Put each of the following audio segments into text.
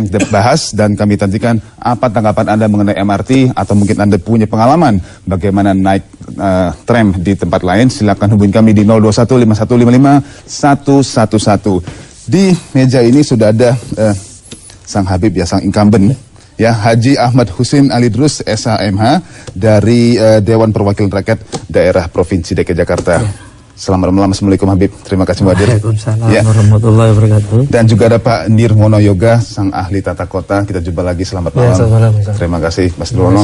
Kita bahas dan kami tantikan apa tanggapan Anda mengenai MRT atau mungkin Anda punya pengalaman bagaimana naik tram di tempat lain. Silakan hubungi kami di 0215155111. Di meja ini sudah ada sang Habib ya, sang incumbent ya, Haji Ahmad Husin Alidrus SHMH dari Dewan Perwakilan Rakyat Daerah Provinsi DKI Jakarta. Selamat malam, Assalamualaikum Habib, terima kasih hadir. Waalaikumsalam warahmatullahi wabarakatuh. Dan juga ada Pak Nirwono Yoga, sang ahli tata kota. Kita jumpa lagi, selamat malam. Malam. Terima kasih Mas Nirwono.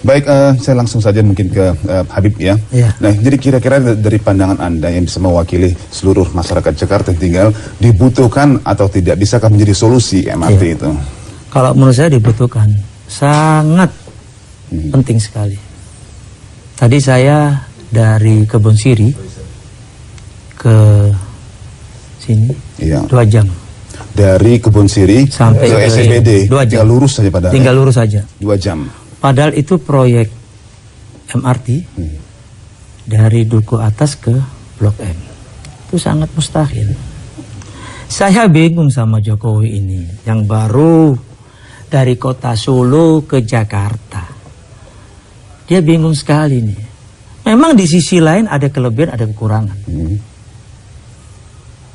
Baik, saya langsung saja mungkin ke Habib ya. Nah, jadi kira-kira dari pandangan Anda yang bisa mewakili seluruh masyarakat Jakarta yang tinggal, dibutuhkan atau tidak, bisakah menjadi solusi MRT itu? Kalau menurut saya dibutuhkan, sangat penting sekali. Tadi saya dari Kebon Siri ke sini 2 jam. Dari Kebon Siri sampai ke SCBD 2 jam. Tinggal lurus saja padahal. Tinggal lurus saja. 2 jam. Padahal itu proyek MRT dari Duku Atas ke Blok M. Itu sangat mustahil. Saya bingung sama Jokowi ini yang baru dari kota Solo ke Jakarta. Dia bingung sekali nih. Memang di sisi lain ada kelebihan, ada kekurangan.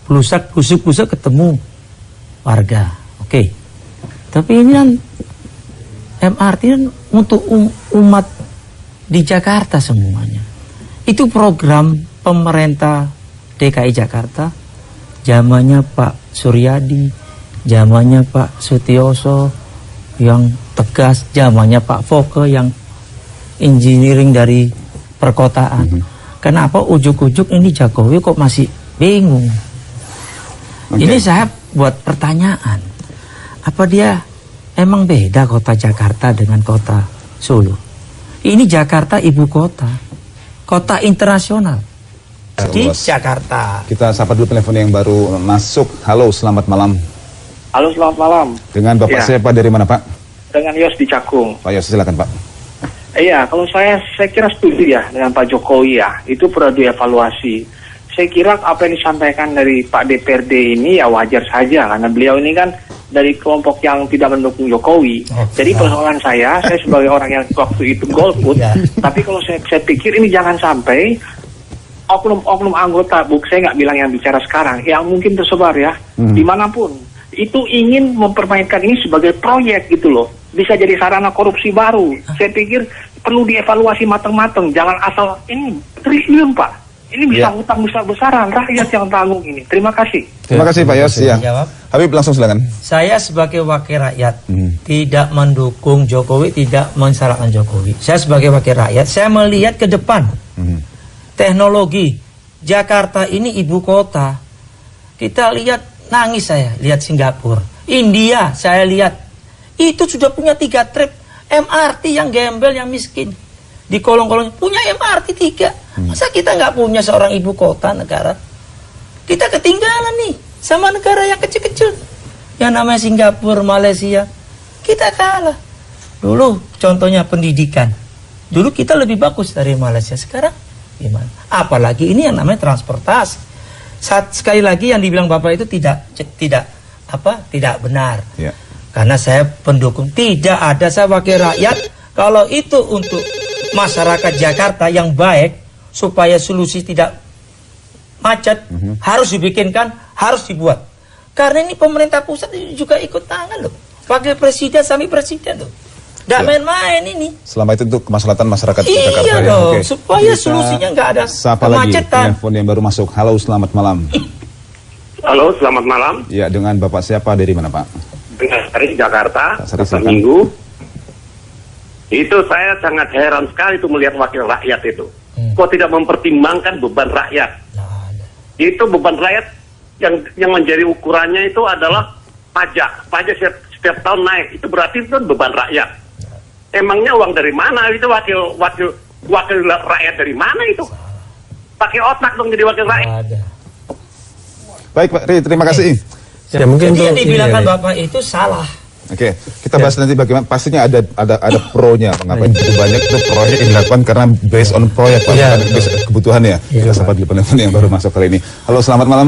Pusat ketemu warga, oke. Tapi ini kan MRT kan untuk umat di Jakarta semuanya. Itu program pemerintah DKI Jakarta, zamannya Pak Suryadi, zamannya Pak Sutioso yang tegas, zamannya Pak Foke yang engineering dari perkotaan. Kenapa ujuk-ujuk ini Jokowi kok masih bingung? Ini saya buat pertanyaan, apa dia emang beda kota Jakarta dengan kota Solo? Ini Jakarta ibu kota, kota internasional di Jakarta. Kita sapa dulu telepon yang baru masuk. Halo, selamat malam. Halo, selamat malam. Dengan Bapak siapa, dari mana Pak? Dengan Yos di Cakung. Pak Yos, silakan Pak. Iya, kalau saya kira setuju ya dengan Pak Jokowi ya, itu perlu dievaluasi. Saya kira apa yang disampaikan dari Pak DPRD ini ya wajar saja, karena beliau ini kan dari kelompok yang tidak mendukung Jokowi. Jadi persoalan saya sebagai orang yang waktu itu golput, tapi kalau saya pikir ini jangan sampai oknum anggota, saya nggak bilang yang bicara sekarang, yang mungkin tersebar ya, dimanapun, itu ingin mempermainkan ini sebagai proyek gitu loh. Bisa jadi sarana korupsi baru. Saya pikir perlu dievaluasi matang-matang, jangan asal ini triliun Pak. Ini bisa utang besar-besaran, rakyat yang tanggung ini. Terima kasih. Terima kasih Pak Yos. Ya. Habib, langsung silakan. Saya sebagai wakil rakyat tidak mendukung Jokowi, tidak mensalahkan Jokowi. Saya sebagai wakil rakyat, saya melihat ke depan. Teknologi Jakarta ini ibu kota. Kita lihat, nangis saya lihat Singapura, India saya lihat itu sudah punya 3 trip MRT yang gembel, yang miskin di kolong-kolong punya MRT 3. Masa kita nggak punya seorang ibu kota negara? Kita ketinggalan nih sama negara yang kecil-kecil, yang namanya Singapura, Malaysia. Kita kalah. Dulu contohnya pendidikan, dulu kita lebih bagus dari Malaysia. Sekarang gimana? Apalagi ini yang namanya transportasi. Sekali lagi yang dibilang Bapak itu tidak benar. Karena saya pendukung, tidak ada, saya wakil rakyat. Kalau itu untuk masyarakat Jakarta yang baik, supaya solusi tidak macet, harus dibikinkan, harus dibuat. Karena ini pemerintah pusat juga ikut tangan loh. Wakil presiden sampai presiden loh. Tidak main-main ini. Selama itu untuk kemaslahatan masyarakat Jakarta. Iya dong, supaya solusinya nggak ada kemacetan. Telepon yang baru masuk. Halo, selamat malam. Halo, selamat malam. Ya, dengan Bapak siapa, dari mana Pak? Dengan dari Jakarta, Sabtu Minggu. Itu saya sangat heran sekali itu melihat wakil rakyat itu. Kok tidak mempertimbangkan beban rakyat? Itu beban rakyat yang menjadi ukurannya itu adalah pajak. Pajak setiap tahun naik. Itu berarti itu beban rakyat. Emangnya uang dari mana itu wakil rakyat dari mana itu? Pakai otak dong jadi wakil rakyat. Baik Pak Ri, terima kasih. Ya, mungkin jadi yang dibilangkan Bapak itu salah. Oke, kita bahas nanti bagaimana. Pastinya ada pro-nya. Mengapa itu banyak itu proyek yang dilakukan karena based on proyek, bukan based kebutuhan ya. Kita sempat di telepon yang baru masuk kali ini. Halo, selamat malam.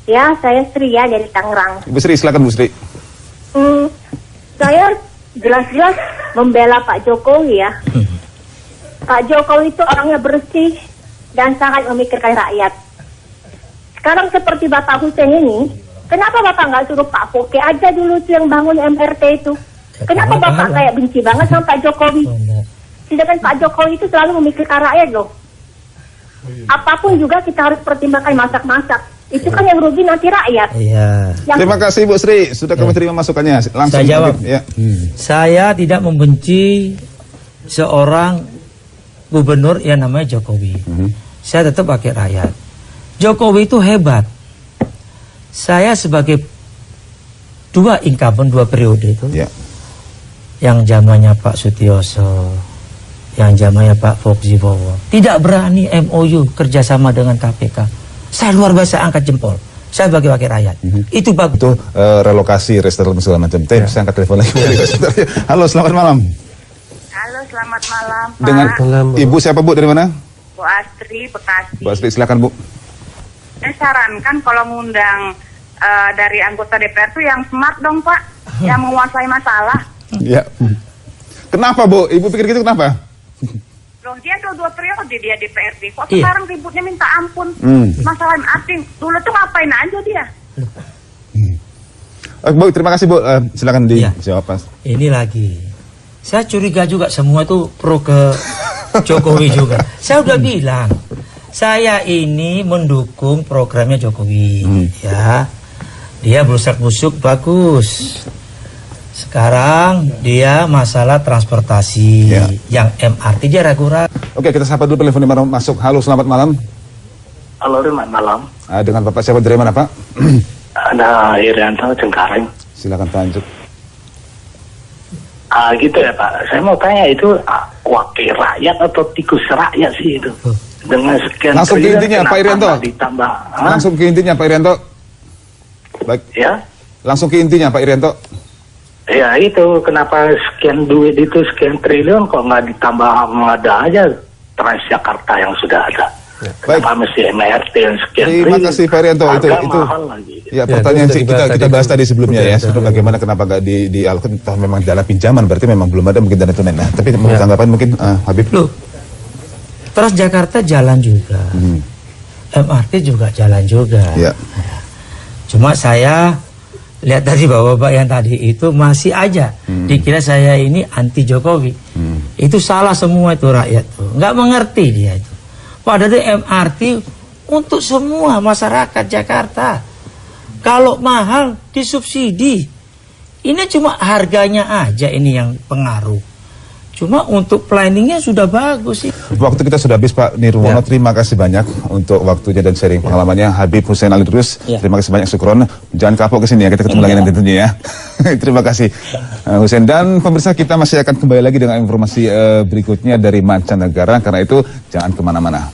Ya, saya Sri ya, dari Tangerang. Ibu Sri, silakan Bu Sri. jelas-jelas membela Pak Jokowi ya. Pak Jokowi itu orangnya bersih dan sangat memikirkan rakyat. Sekarang seperti Bapak Hussein ini, kenapa Bapak nggak suruh Pak Foke aja dulu tuh yang bangun MRT itu? Kenapa Bapak kayak benci banget sama Pak Jokowi? Sedangkan Pak Jokowi itu selalu memikirkan rakyat loh. Apapun juga kita harus pertimbangkan masak-masak. Itu kan yang rugi nanti rakyat. Iya. Terima kasih Bu Sri, sudah kami terima masukannya. Langsung Saya jawab. Ya. Saya tidak membenci seorang gubernur yang namanya Jokowi. Saya tetap wakil rakyat. Jokowi itu hebat. Saya sebagai dua incumbent, 2 periode itu. Ya. Yang zamannya Pak Sutioso, yang zamannya Pak Fauzi-Bowo, tidak berani MOU kerjasama dengan KPK. Saya luar biasa angkat jempol. Saya sebagai wakil rakyat. Itu bagus. Itu relokasi, restoran segala macam. Tapi saya angkat telepon lagi. Halo, selamat malam. Halo, selamat malam, Pak. Dengan Ibu siapa Bu, dari mana? Bu Astri, Bekasi. Bu Asri, silakan Bu. Saya sarankan kalau ngundang dari anggota DPR tuh yang smart dong, Pak. Yang menguasai masalah. Ya. Kenapa Bu? Ibu pikir gitu kenapa? Loh, dia udah 2 periode dia DPRD. Kok Iya. sekarang ributnya minta ampun? Masalah MRT. Dulu tuh ngapain aja dia? Bu, terima kasih Bu. Silakan Iya. dijawab Mas. Ini lagi. Saya curiga juga semua itu pro ke Jokowi juga. Saya udah bilang, saya ini mendukung programnya Jokowi. Ya, dia blusak-busuk bagus. Sekarang dia masalah transportasi, Ya. yang MRT dia ragu-ragu. Oke, kita sapa dulu telepon yang masuk. Halo, selamat malam. Halo, selamat malam. Dengan Bapak siapa, dari mana Pak? Ada Irianto Cengkareng. Silakan lanjut. Gitu ya Pak. Saya mau tanya itu wakil rakyat atau tikus rakyat sih itu? Dengan sekian Langsung ke triliun, intinya, Pak kenapa Irianto. nggak ditambah? Hah? Langsung ke intinya Pak Irianto. Baik, Ya. langsung ke intinya Pak Irianto. Ya itu kenapa sekian duit itu sekian triliun kok nggak ditambah ada aja Transjakarta yang sudah ada. Baik. Kenapa mesti MRT yang sekian Terima triliun? kasih Pak Irianto. Harga Itu mahal lagi. ya pertanyaan itu sih sudah kita dibahas bahas tadi sebelumnya ya. Betul. Sebelum bagaimana kenapa nggak dialihkan, toh memang dalam pinjaman berarti memang belum ada mungkin dana tunai. Nah, tapi mau tanggapan mungkin Habib. Loh, Transjakarta jalan juga, MRT juga jalan juga. Ya. Cuma saya lihat tadi bapak-bapak yang tadi itu masih aja dikira saya ini anti Jokowi. Itu salah semua itu rakyat tuh, nggak mengerti dia itu. Padahal MRT untuk semua masyarakat Jakarta. Kalau mahal disubsidi. Ini cuma harganya aja ini yang pengaruh. Cuma untuk planningnya sudah bagus sih. Waktu kita sudah habis Pak Nirwono. Terima kasih banyak untuk waktunya dan sharing pengalamannya. Habib Hussein Alidrus, terima kasih banyak, syukron. Jangan kapok ke sini ya, kita ketemu lagi nanti tentunya ya. Terima kasih Hussein. Dan pemirsa, kita masih akan kembali lagi dengan informasi berikutnya dari mancanegara. Karena itu jangan kemana-mana.